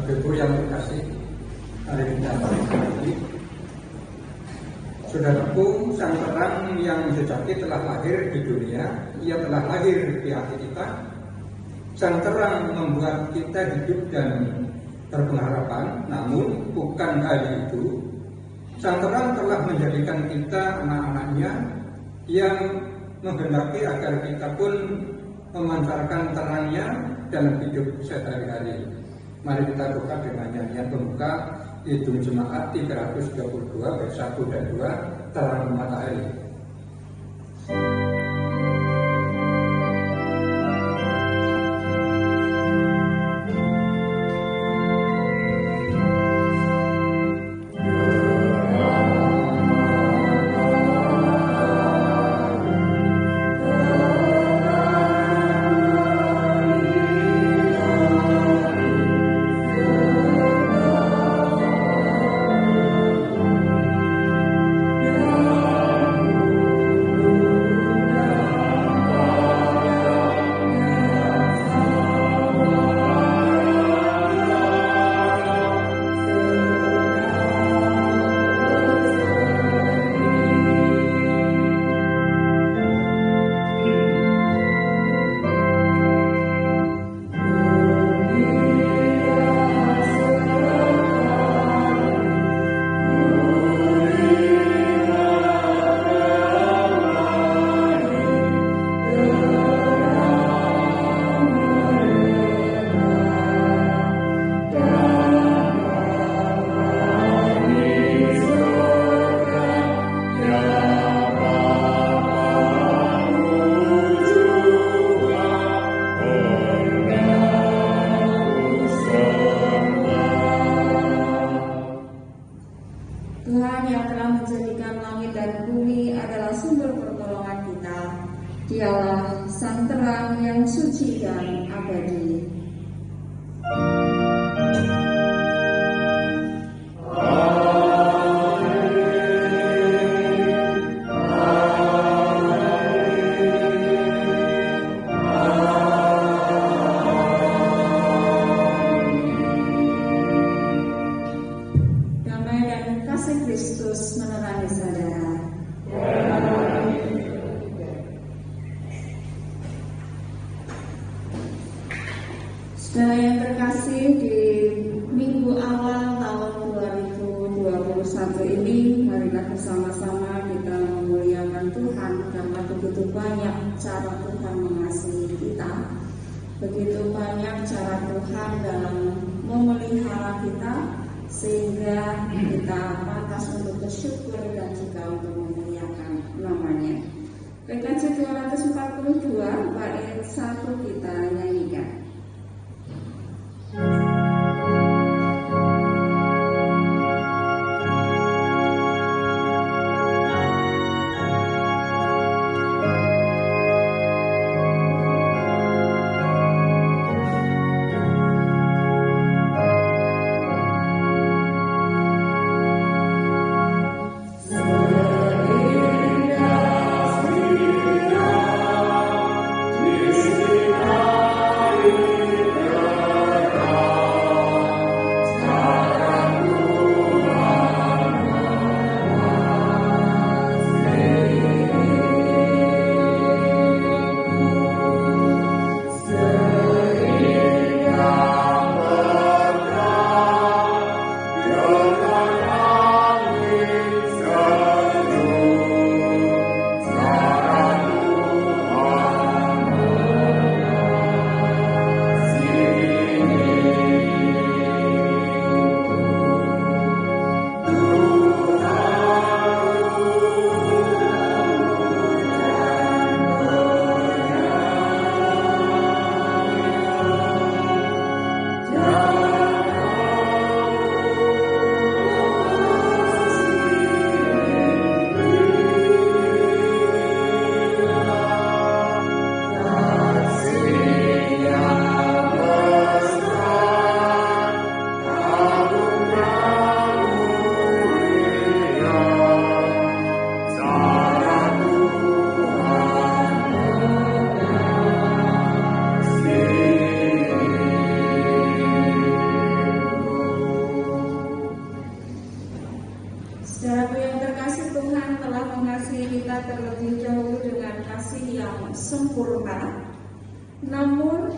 Bapak Ibu yang terkasih, hari ini lagi, saudaraku, sang terang yang sejati telah lahir di dunia, ia telah lahir di hati kita. Sang terang membuat kita hidup dan berpengharapan, namun bukan hanya itu. Sang terang telah menjadikan kita anak-anaknya yang menghendaki agar kita pun memancarkan terangnya dalam hidup sehari-hari. Mari kita buka dengan nyanyian pembuka Kidung Jemaat 322 bait 1 dan 2, Terang Matahari. Tuhan yang telah menjadikan langit dan bumi adalah sumber pertolongan kita. Dialah sang terang yang suci dan abadi. Kristus menerangi saudara. Saudara yang terkasih, di minggu awal tahun 2021 ini, marilah bersama-sama kita memuliakan Tuhan karena begitu banyak cara Tuhan mengasihi kita, begitu banyak cara Tuhan dalam memelihara kita, sehingga kita pantas untuk bersyukur dan juga untuk memuliakan namanya. PKJ 242 bait 1 kita nyanyikan. Thank you. makmur,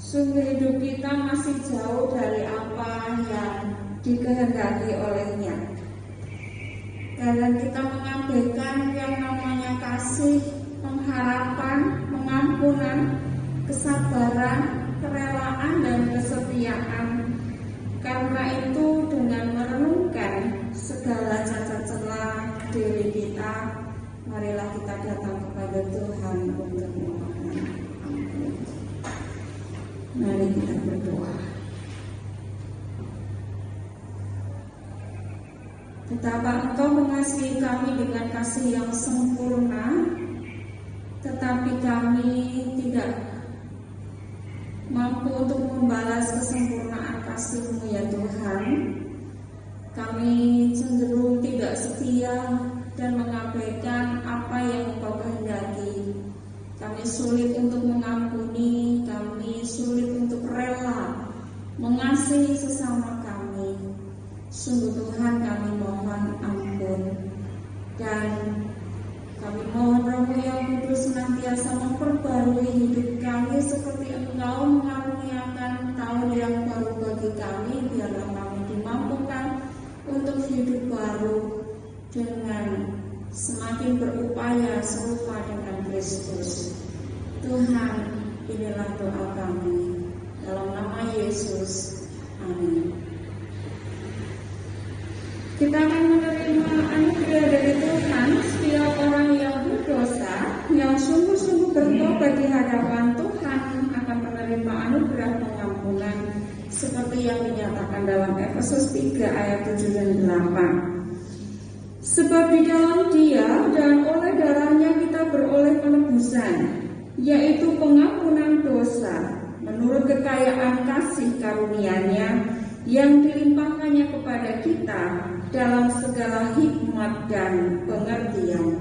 sungguh hidup kita masih jauh dari apa yang dikehendaki olehnya. Kadang kita mengabaikan yang namanya kasih, pengharapan, pengampunan, kesabaran, kerelaan, dan kesetiaan. Karena itu dengan merenungkan segala cacat celah diri kita, marilah kita datang kepada Tuhan untuk memohon ampun. Mari kita berdoa. Betapa Engkau mengasihi kami dengan kasih yang sempurna, tetapi kami tidak mampu untuk membalas kesempurnaan kasih-Mu ya Tuhan. Kami cenderung tidak setia dan mengabaikan apa yang Engkau kehendaki. Kami sulit untuk mengampuni, kami sulit untuk rela mengasihi sesama kami. Sungguh Tuhan, kami mohon ampun, dan kami mohon Roh-Mu yang Kudus senantiasa memperbarui hidup kami seperti Engkau mengaruniakan tahun yang baru bagi kami. Biarlah kami dimampukan untuk hidup baru dengan semakin berupaya serupa dengan Kristus. Tuhan, inilah doa kami. Dalam nama Yesus, amin. Kita akan menerima anugerah dari Tuhan. Setiap orang yang berdosa, yang sungguh-sungguh bertobat di hadapan Tuhan, akan menerima anugerah pengampunan seperti yang dinyatakan dalam Efesus 3 ayat 7 dan 8. Sebab di dalam Dia dan oleh darahnya kita beroleh penebusan, yaitu pengampunan dosa, menurut kekayaan kasih karunia-Nya yang dilimpahkannya kepada kita dalam segala hikmat dan pengertian.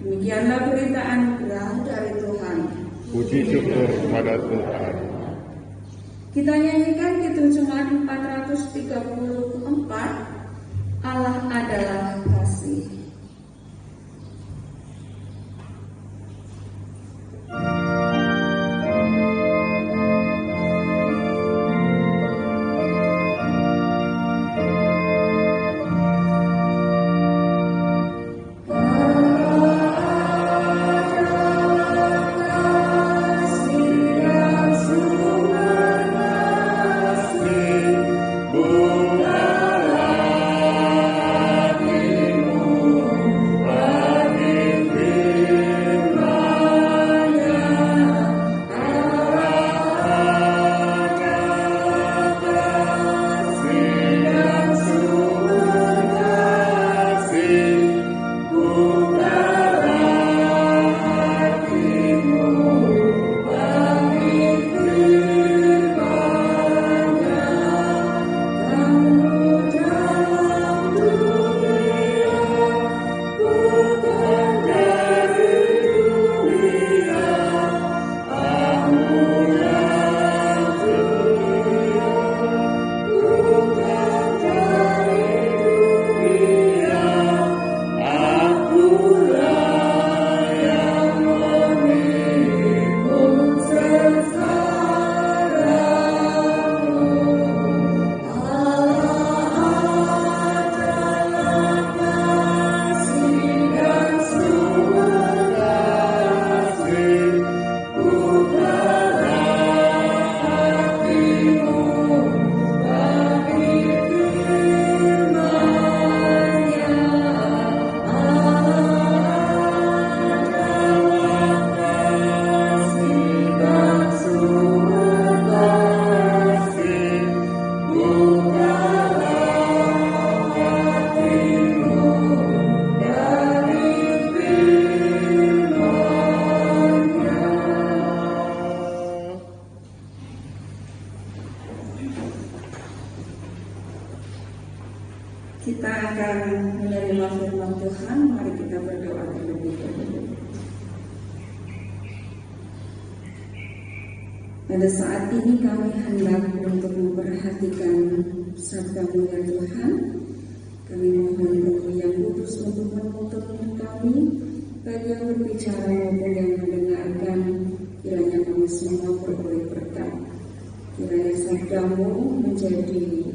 Demikianlah berita anugerah dari Tuhan. Puji syukur kepada Tuhan. Kita nyanyikan Kidung Jemaat 434, Allah adalah kasih. Kita akan menerima firman Tuhan. Mari kita berdoa terlebih dahulu. Pada saat ini kami hendak untuk memperhatikan sabda-Mu ya Tuhan. Kami mohon Roh yang Kudus untuk menuntun kami, baik yang berbicara maupun yang mendengarkan, Kiranya kami semua beroleh berkat. Kiranya sabdamu menjadi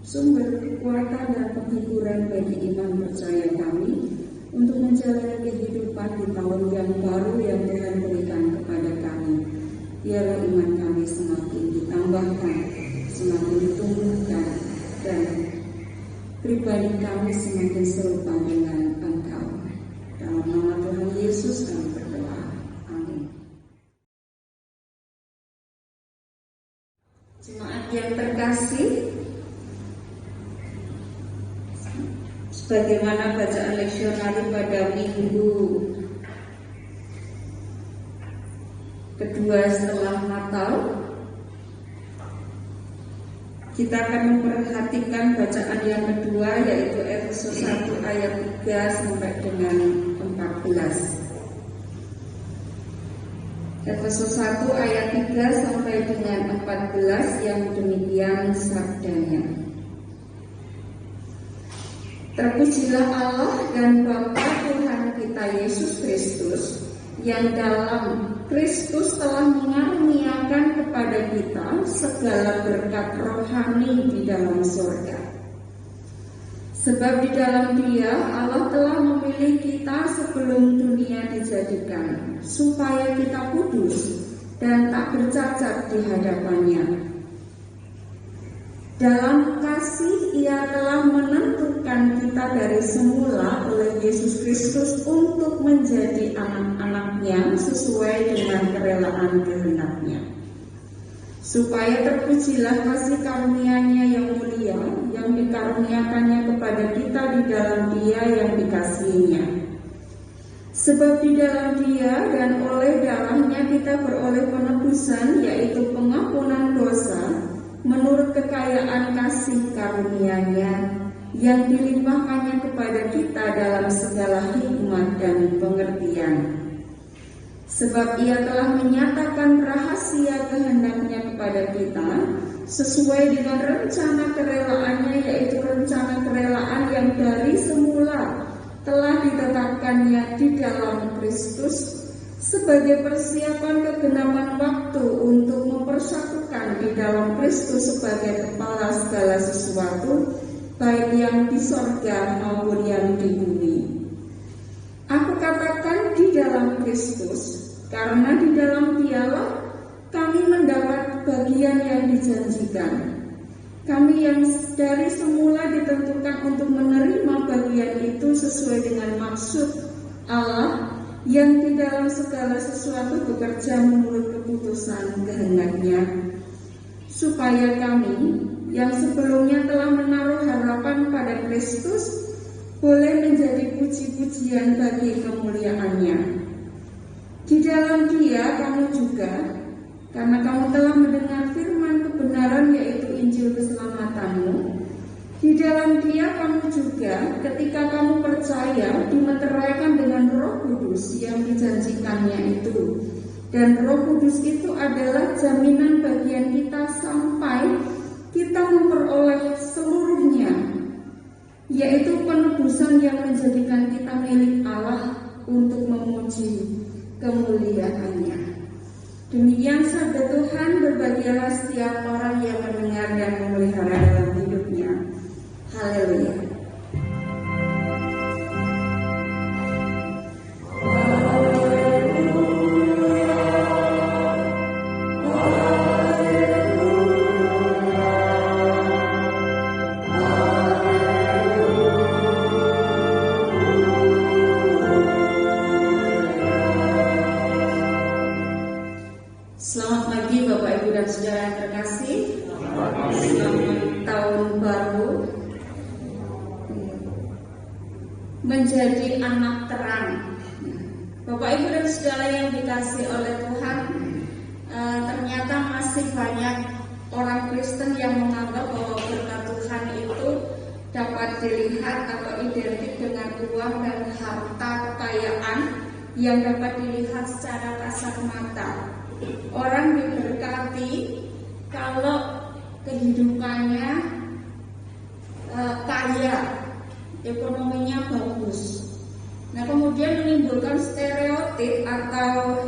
sumber kekuatan dan penghiburan bagi iman percaya kami untuk menjalani kehidupan di tahun yang baru yang Tuhan berikan kepada kami. Biarlah iman kami semakin ditambahkan, semakin ditumbuhkan, dan pribadi kami semakin serupa dengan Engkau. Dalam nama Tuhan Yesus kami berdoa. Amin. Jemaat yang terkasih, sebagaimana bacaan leksionari pada minggu kedua setelah Natal, kita akan memperhatikan bacaan yang kedua, yaitu Efesus 1 ayat 3 sampai dengan 14. Efesus 1 ayat 3 sampai dengan 14 yang demikian sabdanya. Terpujilah Allah dan Bapa Tuhan kita Yesus Kristus, yang dalam Kristus telah mengaruniakan kepada kita segala berkat rohani di dalam surga. Sebab di dalam Dia Allah telah memilih kita sebelum dunia dijadikan, supaya kita kudus dan tak bercacat di hadapan-Nya. Dalam kasih Ia telah menentukan kita dari semula oleh Yesus Kristus untuk menjadi anak-anak-Nya sesuai dengan kerelaan kehendak-Nya, supaya terpujilah kasih karunia-Nya yang mulia yang dikaruniakannya kepada kita di dalam Dia yang dikasihinya. Sebab di dalam Dia dan oleh darah-Nya kita beroleh penebusan, yaitu pengampunan dosa, menurut kekayaan kasih karunia-Nya yang dilimpahkannya kepada kita dalam segala hikmat dan pengertian. Sebab Ia telah menyatakan rahasia kehendak-Nya kepada kita sesuai dengan rencana kerelaan-Nya, yaitu rencana kerelaan yang dari semula telah ditetapkannya di dalam Kristus sebagai persiapan kegenapan waktu untuk mempersatukan di dalam Kristus sebagai kepala segala sesuatu, baik yang di sorga maupun yang di bumi. Aku katakan di dalam Kristus, karena di dalam Dialah kami mendapat bagian yang dijanjikan. Kami yang dari semula ditentukan untuk menerima bagian itu sesuai dengan maksud Allah yang di dalam segala sesuatu bekerja menurut keputusan kehendak-Nya, supaya kami yang sebelumnya telah menaruh harapan pada Kristus boleh menjadi puji-pujian bagi kemuliaan-Nya. Di dalam Dia kamu juga, karena kamu telah mendengar firman kebenaran, yaitu Injil keselamatanmu, di dalam Dia kamu juga, ketika kamu percaya, dimeteraikan dengan Roh Kudus yang dijanjikannya itu. Dan Roh Kudus itu adalah jaminan bagian kita sampai kita memperoleh seluruhnya, yaitu penebusan yang menjadikan kita milik Allah untuk memuji kemuliaan-Nya. Demikian sabda Tuhan. Berbahagialah setiap orang yang mendengar dan memelihara dalam hidupnya. Haleluya. Selamat pagi Bapak Ibu dan Saudara yang terkasih. Selamat tahun baru. Menjadi anak terang. Bapak Ibu dan Saudara yang dikasihi oleh Tuhan, ternyata masih banyak orang Kristen yang menganggap bahwa berkat Tuhan itu dapat dilihat atau identik dengan uang dan harta kekayaan yang dapat dilihat secara kasat mata. Orang diberkati kalau kehidupannya kaya, ekonominya bagus. Nah, kemudian menimbulkan stereotip atau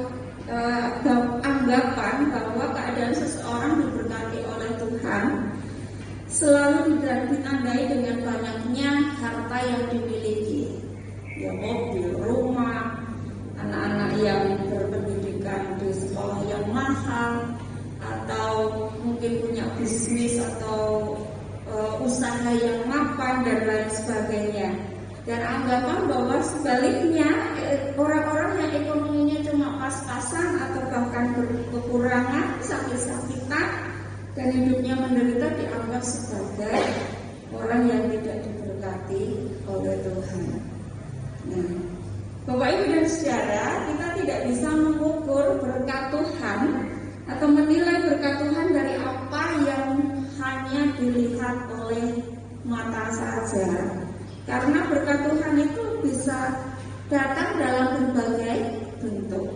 anggapan bahwa keadaan seseorang diberkati oleh Tuhan selalu ditandai dengan banyaknya harta yang dimiliki, ya mobil, rumah, anak-anak yang berpendidikan di sekolah yang mahal, atau mungkin punya bisnis atau usaha yang mapan dan lain sebagainya. Dan anggapan bahwa sebaliknya orang-orang yang ekonominya cuma pas-pasan atau bahkan berkekurangan, sakit-sakitan dan hidupnya menderita dianggap sebagai orang yang tidak diberkati oleh Tuhan. Nah, Bapak Ibu dan Saudara, kita tidak bisa mengukur berkat Tuhan atau menilai berkat Tuhan dari apa yang hanya dilihat oleh mata saja. Karena berkat Tuhan itu bisa datang dalam berbagai bentuk.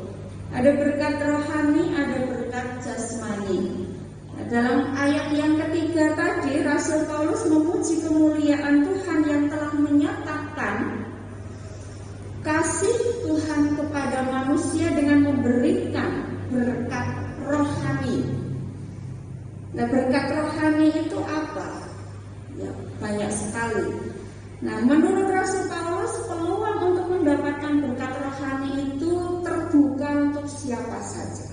Ada berkat rohani, ada berkat jasmani. Nah, dalam ayat yang ketiga tadi, Rasul Paulus memuji kemuliaan Tuhan yang telah menyatakan kasih Tuhan kepada manusia dengan memberikan berkat rohani. Nah, berkat rohani itu apa? Ya, banyak sekali. Nah, menurut Rasul Paulus, peluang untuk mendapatkan berkat rohani itu terbuka untuk siapa saja.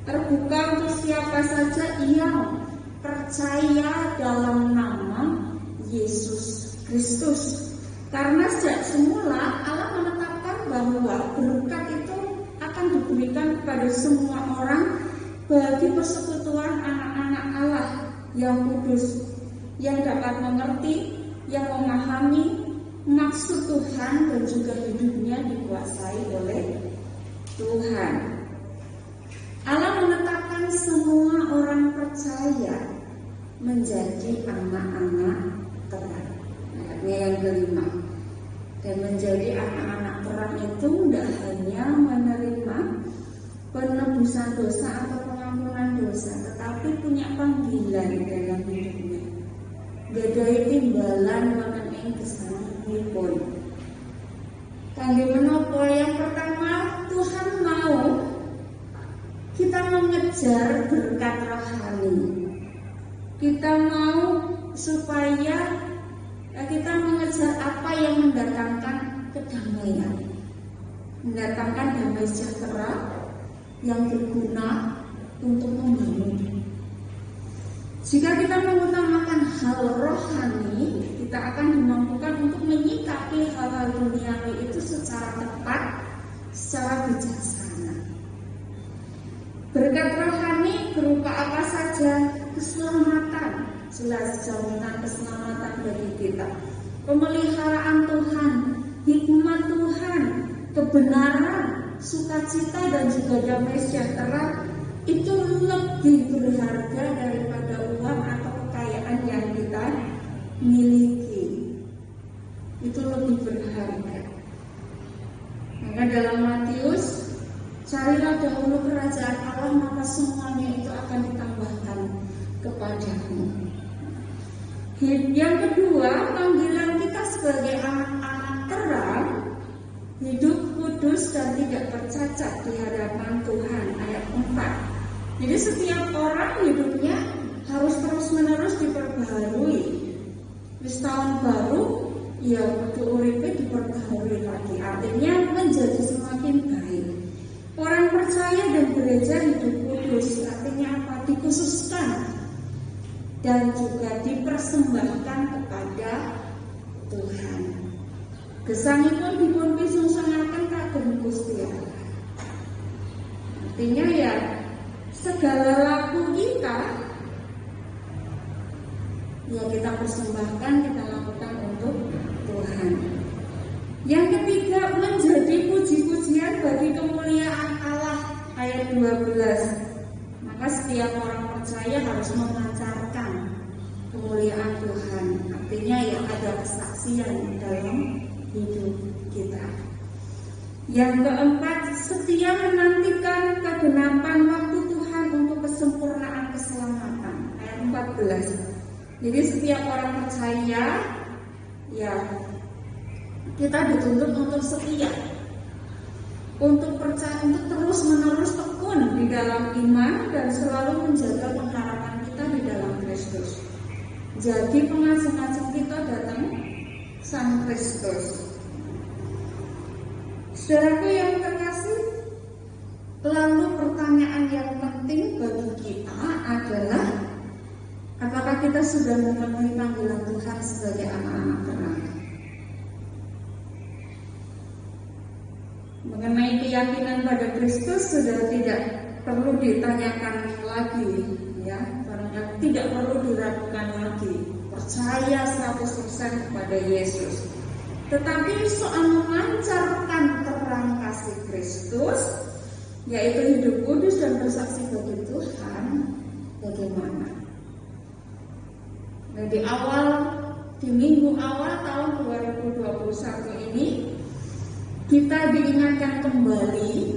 Terbuka untuk siapa saja yang percaya dalam nama Yesus Kristus. Karena sejak semula Allah menetapkan bahwa berkat itu akan diberikan kepada semua orang bagi persekutuan anak-anak Allah yang kudus, yang dapat mengerti, yang memahami maksud Tuhan dan juga hidupnya dikuasai oleh Tuhan. Allah menetapkan semua orang percaya menjadi anak-anak terang. Ayatnya yang kelima. Dan menjadi anak-anak terang itu tidak hanya menerima penebusan dosa atau pengampunan dosa, tetapi punya panggilan dalam hidupnya. Gadai timbalan wonten ing gesangipun. Kangge menapa? Yang pertama, Tuhan mau kita mengejar berkat rohani. Kita mau supaya kita mengejar apa yang mendatangkan kedamaian, mendatangkan damai sejahtera yang berguna untuk membangun. Jika kita mengutamakan hal rohani, kita akan dimampukan untuk menyikapi hal-hal duniawi itu secara tepat, secara bijaksana. Berkat rohani berupa apa saja? Keselamatan, jelas jaminan keselamatan bagi kita. Pemeliharaan Tuhan, hikmat Tuhan, kebenaran, sukacita dan juga damai sejahtera itu lebih berharga daripada uang atau kekayaan yang kita miliki. Itu lebih berharga. Maka dalam Matius, carilah dahulu kerajaan Allah, maka semuanya itu akan ditambahkan kepadamu. Yang kedua, panggilan kita sebagai anak-anak terang, hidup kudus dan tidak bercacat di hadapan Tuhan. Ayat 4. Jadi setiap orang hidupnya harus terus-menerus diperbaharui. Di tahun baru, ya kudu uripe diperbaharui lagi. Artinya menjadi semakin baik. Orang percaya dan gereja hidup kudus, artinya apa? Dikhususkan dan juga dipersembahkan kepada Tuhan. Gesangipun dipun pisungsungaken kagem Gusti Allah. Artinya ya segala laku kita ya kita persembahkan, kita lakukan untuk Tuhan. Yang ketiga, menjadi puji-pujian bagi kemuliaan Allah. Ayat 12. Maka setiap orang percaya harus memancarkan kemuliaan Tuhan. Artinya ya ada kesaksian dalam hidup kita. Yang keempat, setia menantikan kegenapan waktu Tuhan untuk kesempurnaan keselamatan. Ayat 14. Jadi setiap orang percaya ya kita dituntut untuk setia. untuk terus menerus tekun di dalam iman dan selalu menjaga pengharapan kita di dalam Kristus. Jadi pengasih-asih kita datang Sang Kristus. Saudaraku yang terkasih, lalu pertanyaan yang penting bagi kita adalah, apakah kita sudah memenuhi panggilan Tuhan sebagai anak-anak terang? Mengenai keyakinan pada Kristus sudah tidak perlu ditanyakan lagi, ya, tidak perlu diragukan lagi. Percaya 100% kepada Yesus. Tetapi soal memancarkan terang kasih Kristus, yaitu hidup kudus dan bersaksi bagi Tuhan, bagaimana? Nah, di minggu awal tahun 2021 ini, kita diingatkan kembali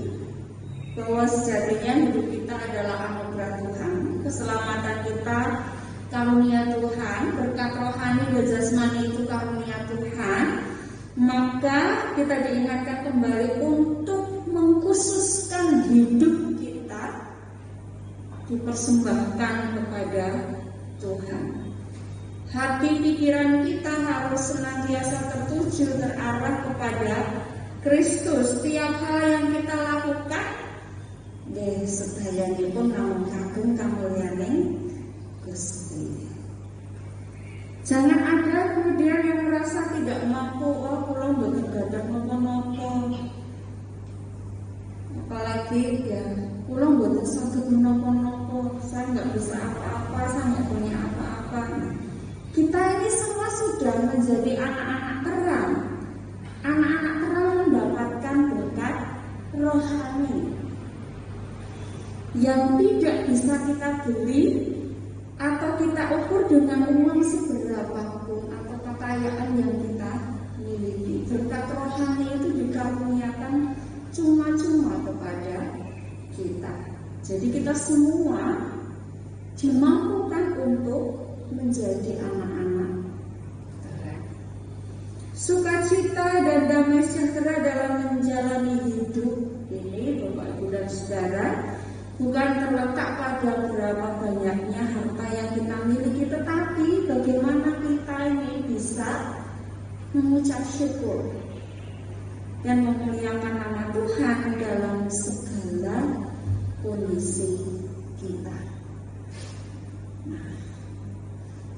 bahwa sejatinya hidup kita adalah anugerah Tuhan, keselamatan kita karunia Tuhan, berkat rohani dan jasmani itu karunia Tuhan. Maka kita diingatkan kembali untuk mengkhususkan hidup kita dipersembahkan kepada Tuhan. Hati pikiran kita harus senantiasa terarah kepada Kristus. Setiap hal yang kita lakukan, sedayanipun namun kagum kamulyaning Gusti. Jangan ada kemudian yang merasa tidak mampu, kula mboten gadah napa-napa. Apalagi ya, kula mboten saged menapa-napa, saya nggak bisa apa-apa, saya nggak punya apa-apa. Kita ini semua sudah menjadi anak-anak terang. Anak-anak terang mendapatkan berkat rohani yang tidak bisa kita beli atau kita ukur dengan uang seberapapun atau kekayaan yang kita miliki. Berkat rohani itu dikaruniakan cuma-cuma kepada kita. Jadi kita semua dimampukan untuk menjadi anak-anak terang. Sukacita dan damai sejahtera dalam menjalani hidup ini, Bapak Ibu dan Saudara, bukan terletak pada berapa banyaknya harta yang kita miliki, tetapi bagaimana kita ini bisa mengucap syukur dan memuliakan nama Tuhan dalam segala kondisi kita. Nah,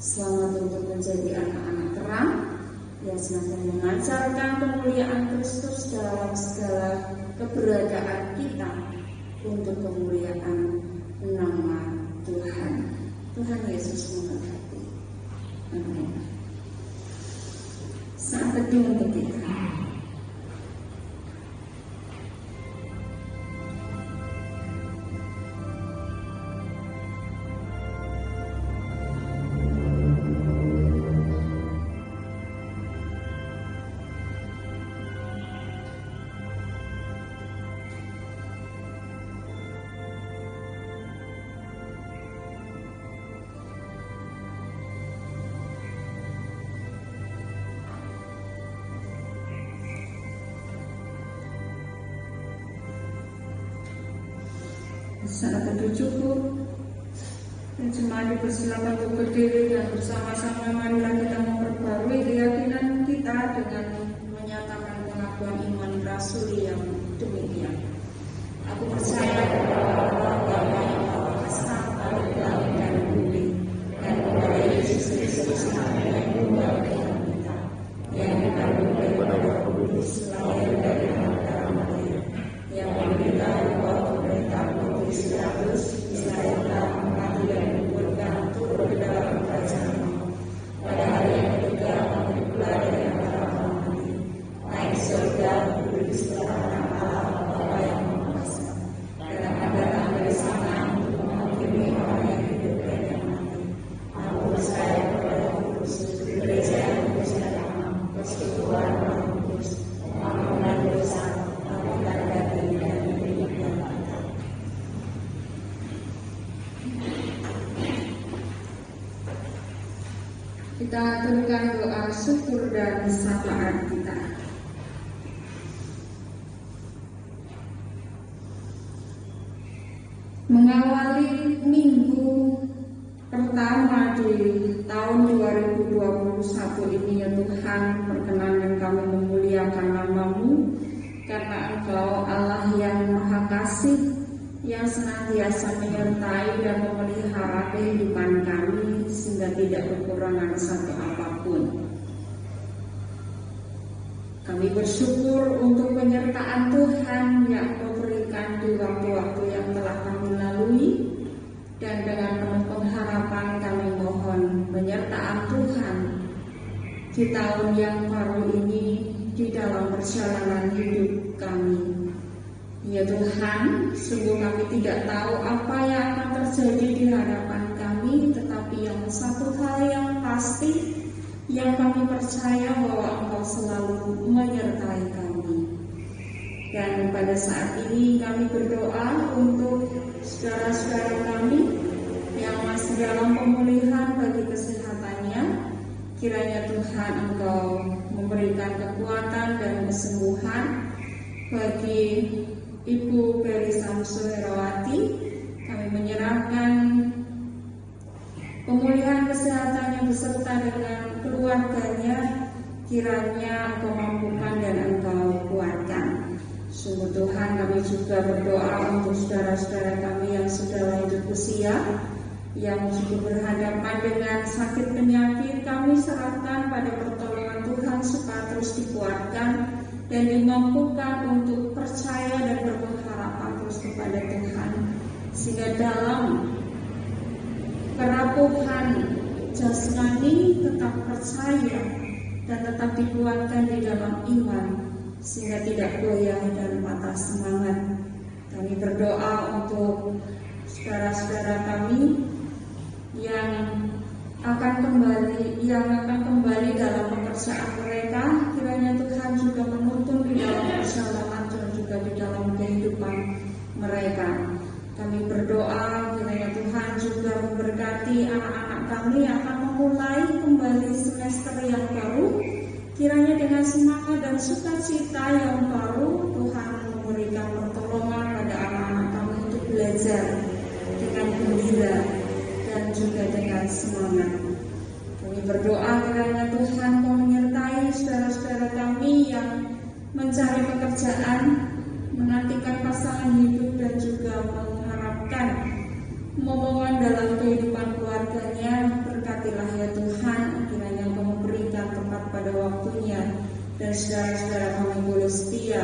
selamat untuk menjadi anak-anak terang yang senantiasa memancarkan kemuliaan Kristus dalam segala keberadaan kita, untuk kemuliaan nama Tuhan. Tuhan Yesus memberkati. Amin. Saat teduh untuk kita. Saat teduh cukup, jemaat dipersilakan untuk berdiri dan bersama-sama marilah kita memperbarui keyakinan kita dengan menyatakan pengakuan iman rasuli yang demikian. Aku percaya bahwa Bapa yang Maha Esa, Bapa langit dan bumi, dan kepada Yesus Kristus yang tunggal Tuhan kita, yang dikandung daripada Roh Kudus, lahir dari Maria, yang memberitahu bahwa pemerintah Pilatus, dilahirkan, mati dan dikuburkan, turun ke dalam kerajaan Allah. Pada hari yang ketiga, bangkit pula dari antara orang mati, naik surga, duduk di sebelah kanan Allah Bapa yang Maha Esa, dan akan datang dari sana untuk menghakimi orang yang hidup dan yang mati. Aku percaya kepada Kristus, gereja yang kudus dan damai, persekutuan Roh Kudus, pengampunan dosa, pengampunan batin dan hidup yang kekal. Kita aturkan doa syukur dan sapaan kita. Mengawali minggu pertama di tahun 2021 ini, ya Tuhan, perkenankan kami memuliakan nama-Mu, karena Engkau Allah yang Maha Kasih, yang senantiasa menyertai dan memelihara kehidupan kami sehingga tidak kekurangan satu apapun. Kami bersyukur untuk penyertaan Tuhan yang Kau berikan di waktu-waktu yang telah kami lalui, dan dengan penuh pengharapan kami mohon penyertaan Tuhan di tahun yang baru ini di dalam perjalanan hidup kami. Ya Tuhan, sungguh kami tidak tahu apa yang akan terjadi di hadapan kami, tetapi yang satu hal yang pasti, yang kami percaya bahwa Engkau selalu menyertai kami. Dan pada saat ini kami berdoa untuk saudara-saudara kami yang masih dalam pemulihan bagi kesehatannya. Kiranya Tuhan Engkau memberikan kekuatan dan kesembuhan bagi Ibu Peri Samsuherawati. Kami menyerahkan pemulihan kesehatannya beserta dengan keluarganya. Kiranya Engkau mampukan dan Engkau kuatkan. Sungguh Tuhan, kami juga berdoa untuk saudara-saudara kami yang sudah lanjut usia, yang juga berhadapan dengan sakit penyakit. Kami serahkan pada pertolongan Tuhan supaya terus dikuatkan dan dimampukan untuk percaya dan berpengharapan terus kepada Tuhan, sehingga dalam kerapuhan jasmani tetap percaya dan tetap dikuatkan di dalam iman, sehingga tidak goyah dan patah semangat. Kami berdoa untuk saudara-saudara kami yang akan kembali dalam pekerjaan mereka. Kiranya Tuhan juga menuntun di dalam perjalanan dan juga di dalam kehidupan mereka. Kami berdoa kiranya Tuhan juga memberkati anak-anak kami yang akan memulai kembali semester yang baru. Kiranya dengan semangat dan sukacita yang baru, Tuhan memberikan pertolongan pada anak-anak kami untuk belajar dengan gembira dan juga dengan semangat. Kami berdoa kiranya Tuhan Kau menyertai saudara-saudara kami yang mencari pekerjaan, menantikan pasangan hidup, dan juga mengharapkan momongan dalam kehidupan keluarganya. Berkatilah ya Tuhan, kiranya Kau memberikan tepat pada waktunya, dan saudara-saudara kami boleh setia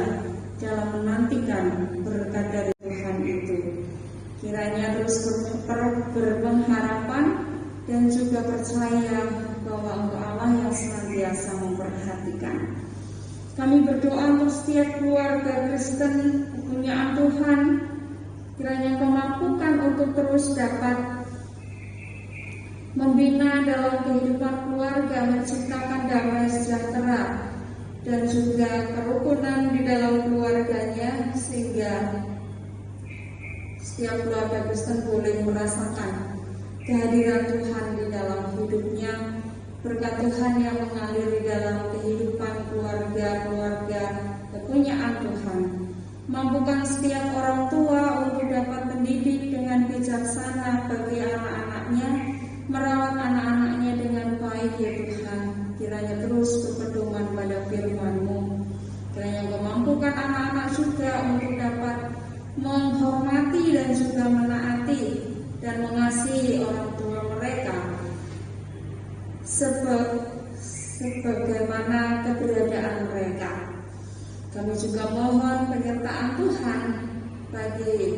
dalam menantikan berkat dari Tuhan itu. Kiranya terus berpengharapan dan juga percaya bahwa Engkau Allah yang senantiasa memperhatikan. Kami berdoa untuk setiap keluarga Kristen kepunyaan Tuhan. Kiranya Kau mampukan untuk terus dapat membina dalam kehidupan keluarga, menciptakan damai sejahtera dan juga kerukunan di dalam keluarganya, sehingga setiap keluarga Kristen boleh merasakan kehadiran Tuhan di dalam hidupnya, berkat Tuhan yang mengalir di dalam kehidupan keluarga kepunyaan Tuhan. Mampukan setiap orang tua untuk dapat mendidik dengan bijaksana bagi anak-anaknya, merawat anak-anaknya dengan baik ya Tuhan. Kiranya terus berpedoman pada firman-Mu. Kiranya Engkau mampukan anak-anak juga untuk dapat menghormati dan juga menaati dan mengasihi orang tua mereka sebagaimana keberadaan mereka. Kami juga mohon penyertaan Tuhan bagi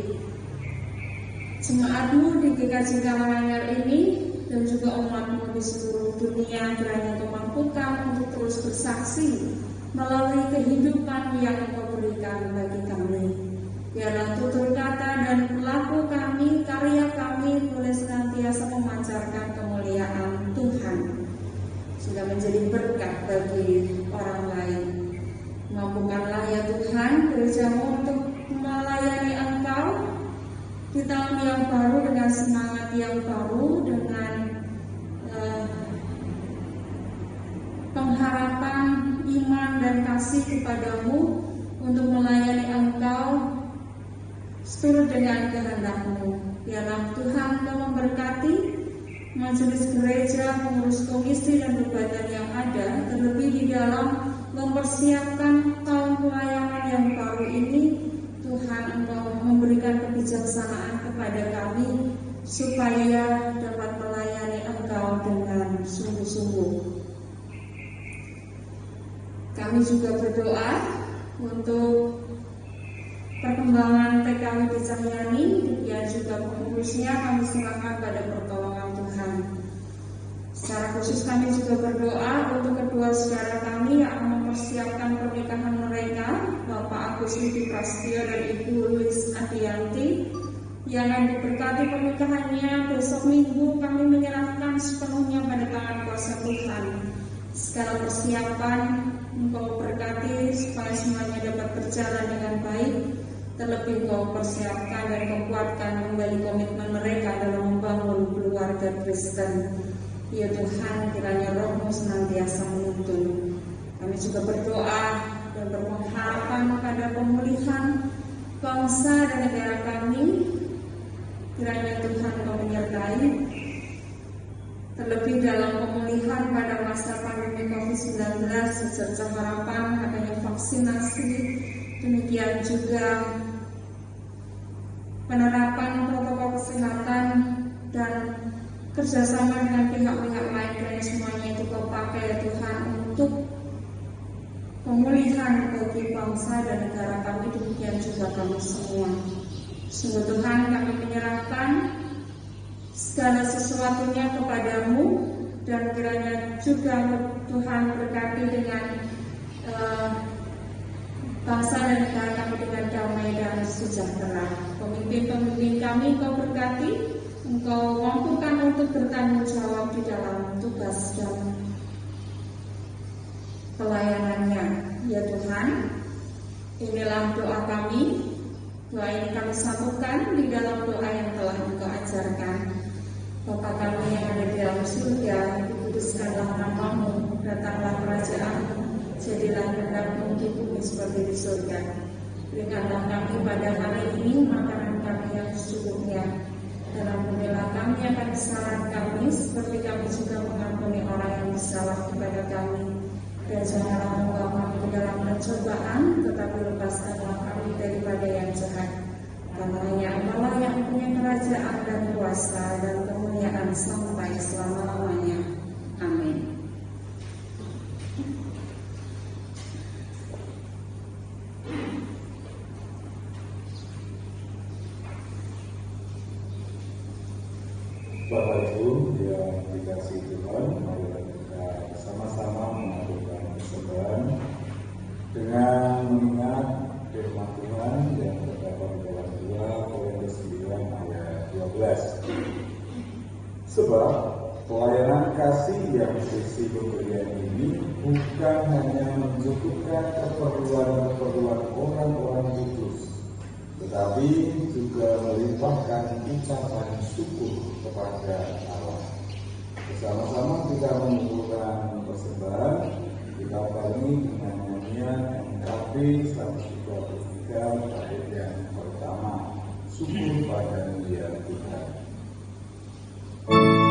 jemaat-Mu di GKJ Karanganyar ini dan juga umat-Mu di seluruh dunia. Kiranya Engkau mampukan untuk terus bersaksi melalui kehidupan yang Engkau berikan bagi kami. Biarlah tutur kata dan perilaku kami, karya kami boleh senantiasa memancarkan kemuliaan Tuhan, sehingga menjadi berkat bagi orang lain. Mampukanlah ya Tuhan gereja-Mu untuk melayani Engkau di tahun yang baru dengan semangat yang baru, dengan pengharapan, iman dan kasih kepada-Mu untuk melayani Engkau seturut dengan kehendak-Mu. Biarlah Tuhan Kau memberkati majelis gereja, pengurus komisi dan badan yang ada, terlebih di dalam mempersiapkan tahun pelayanan yang baru ini. Tuhan, Engkau memberikan kebijaksanaan kepada kami supaya dapat melayani Engkau dengan sungguh-sungguh. Kami juga berdoa untuk perkembangan TKW di Cahyani, dan juga pengurusnya kami serahkan pada pertolongan Tuhan. Secara khusus kami juga berdoa untuk kedua saudara kami yang akan mempersiapkan pernikahan mereka, Bapak Agus Yudi Prastio dan Ibu Louis Adianti, yang akan diberkati pernikahannya besok Minggu. Kami menyerahkan sepenuhnya pada tangan kuasa Tuhan. Segala persiapan Engkau berkati supaya semuanya dapat berjalan dengan baik. Terlebih Engkau persiapkan dan kuatkan kembali komitmen mereka dalam membangun keluarga Kristen. Ya Tuhan, kiranya Roh-Mu senantiasa menuntun. Kami juga berdoa dan berpengharapan pada pemulihan bangsa dan negara kami. Kiranya Tuhan Engkau menyertai, terlebih dalam pemulihan pada masa pandemi COVID-19, secerca harapan adanya vaksinasi, demikian juga penerapan protokol kesehatan dan kerjasama dengan pihak-pihak lain, dan semuanya itu Kau pakai ya Tuhan untuk pemulihan bagi bangsa dan negara kami, demikian juga kami semua. Sungguh Tuhan, kami menyerahkan segala sesuatunya kepadamu, dan kiranya juga Tuhan berkati dengan bangsa dan negara kami dengan damai dan sejahtera. Pemimpin-pemimpin kami Kau berkati, Engkau mampukan untuk bertanggung jawab di dalam tugas dan pelayanannya. Ya Tuhan, inilah doa kami. Doa ini kami sambungkan di dalam doa yang telah Engkau ajarkan. Bapa kami yang ada di dalam surga, dikuduskanlah nama-Mu, datanglah kerajaan-Mu, jadilah kehendak-Mu di bumi seperti di surga. Berikanlah kami pada hari ini makanan kami yang secukupnya, dan ampunilah kami akan kesalahan kami, seperti kami juga mengampuni orang yang bersalah kepada kami. Dan janganlah membawa kami ke dalam pencobaan, tetapi lepaskanlah kami daripada yang jahat. Karena hanya Allah yang punya kerajaan dan kuasa dan kemuliaan sampai selama-lamanya. Amin. Bapak Ibu yang dikasihi Tuhan, mari kita sama-sama mengaturkan persembahan dengan mengingat firman Tuhan yang terdapat di dalam 2 Korintus 9 ayat 12. Sebab pelayanan kasih yang sisi pemberian ini bukan hanya mencukupkan keperluan orang-orang kudus, tetapi juga melimpahkan ucapan syukur kepada Allah. Bersama-sama kita mengumpulkan persembahan, kita paringi dengan nyanyian MKB 133 bait yang pertama, syukur pada Dia Tuhan. Syukur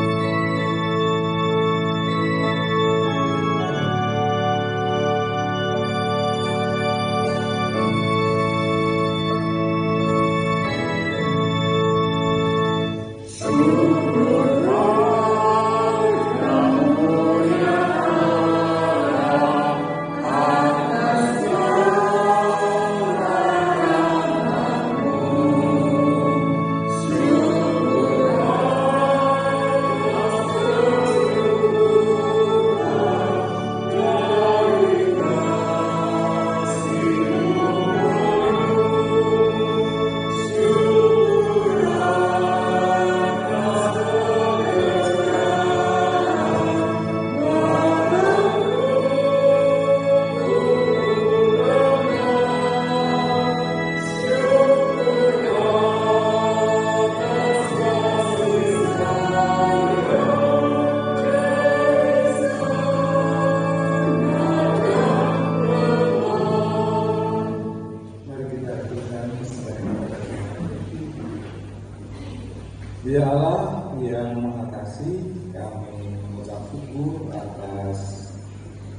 bersyukur atas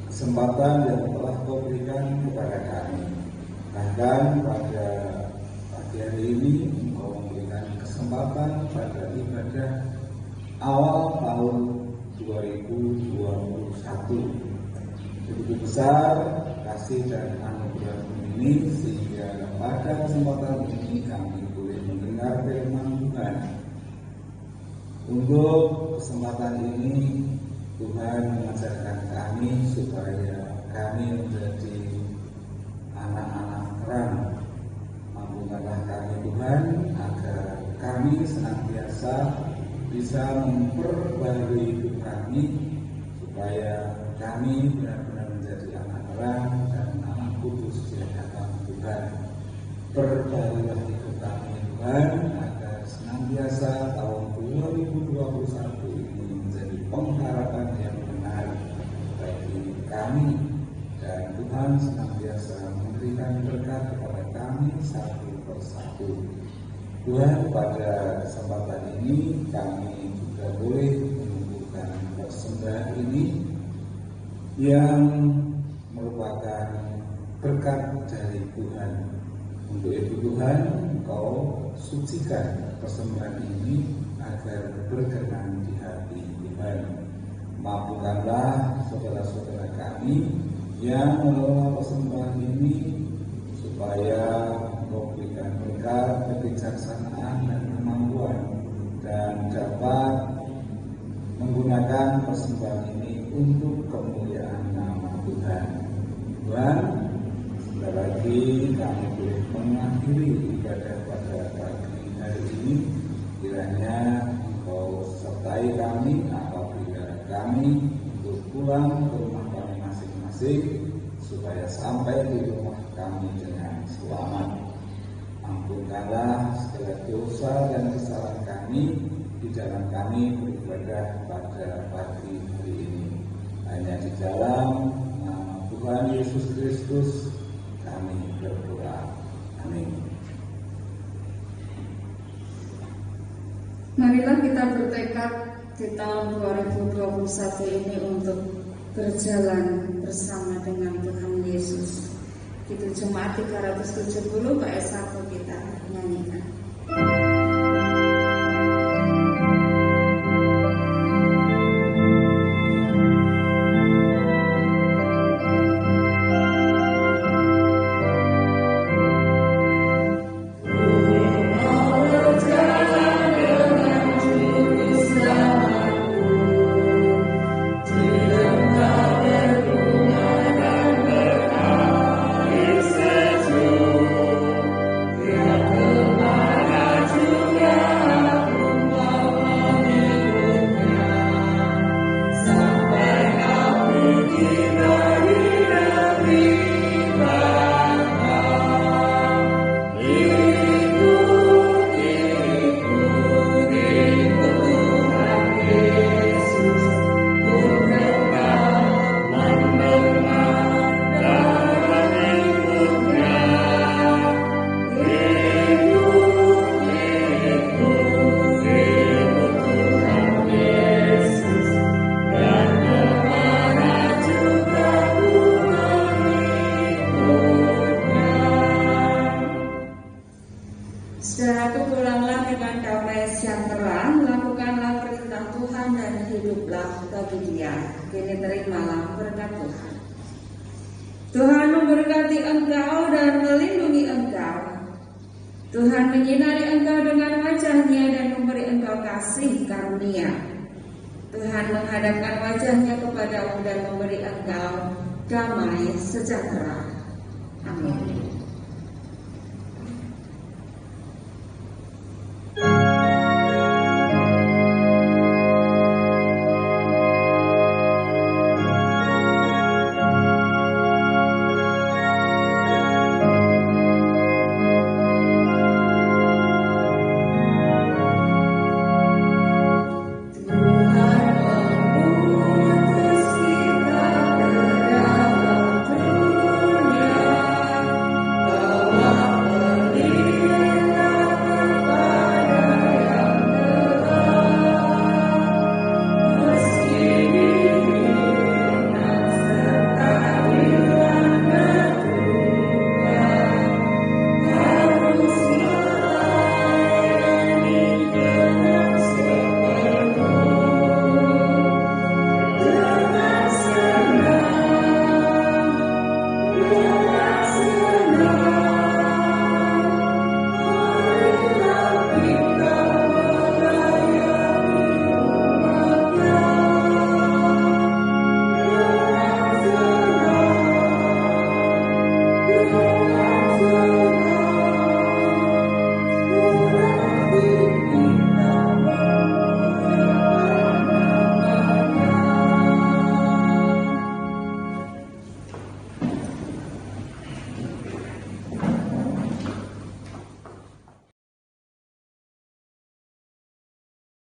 kesempatan yang telah Kau berikan kepada kami. Bahkan pada pagi hari ini Engkau memberikan kesempatan pada ibadah awal tahun 2021. Begitu besar kasih dan anugerah ini sehingga pada kesempatan ini kami boleh mendengar firman Tuhan. Untuk kesempatan ini Tuhan mengajarkan kami supaya kami menjadi anak-anak terang. Mampukanlah kami Tuhan agar kami senantiasa bisa memperbarui hidup kami supaya kami benar-benar menjadi anak terang dan anak kudus di hadapan Tuhan. Perbaikilah hidup kami Tuhan agar senantiasa tahun 2021 ini menjadi pengharapan yang benar bagi kami, dan Tuhan senantiasa memberikan berkat kepada kami satu persatu. Tuhan, pada kesempatan ini kami juga boleh menumbuhkan persembahan ini yang merupakan berkat dari Tuhan. Untuk itu Tuhan, Engkau sucikan persembahan ini agar berkenan di hati Tuhan. Mampukanlah saudara-saudara kami yang mengelola persembahan ini supaya memberikan berkat, kebijaksanaan dan kemampuan, dan dapat menggunakan persembahan ini untuk kemuliaan nama Tuhan. Tuhan, sebentar lagi kami boleh mengakhiri ibadah pada pagi hari ini. Kiranya Engkau sertai kami apabila kami untuk pulang ke rumah kami masing-masing, supaya sampai di rumah kami dengan selamat. Ampunkanlah segala dosa dan kesalahan kami di dalam kami beribadah pada pagi hari ini. Hanya di dalam nama Tuhan Yesus Kristus kami berdoa. Amin. Marilah kita bertekad di tahun 2021 ini untuk berjalan bersama dengan Tuhan Yesus. Itu Jemaat 370 bait 1 kita nyanyikan. Saudaraku, pulanglah dengan damai sejahtera, lakukanlah perintah Tuhan dan hiduplah bagi Dia. Kini terimalah berkat Tuhan. Tuhan memberkati engkau dan melindungi engkau. Tuhan menyinari engkau dengan wajah-Nya dan memberi engkau kasih karunia. Tuhan menghadapkan wajah-Nya kepadamu dan memberi engkau damai sejahtera. Amin.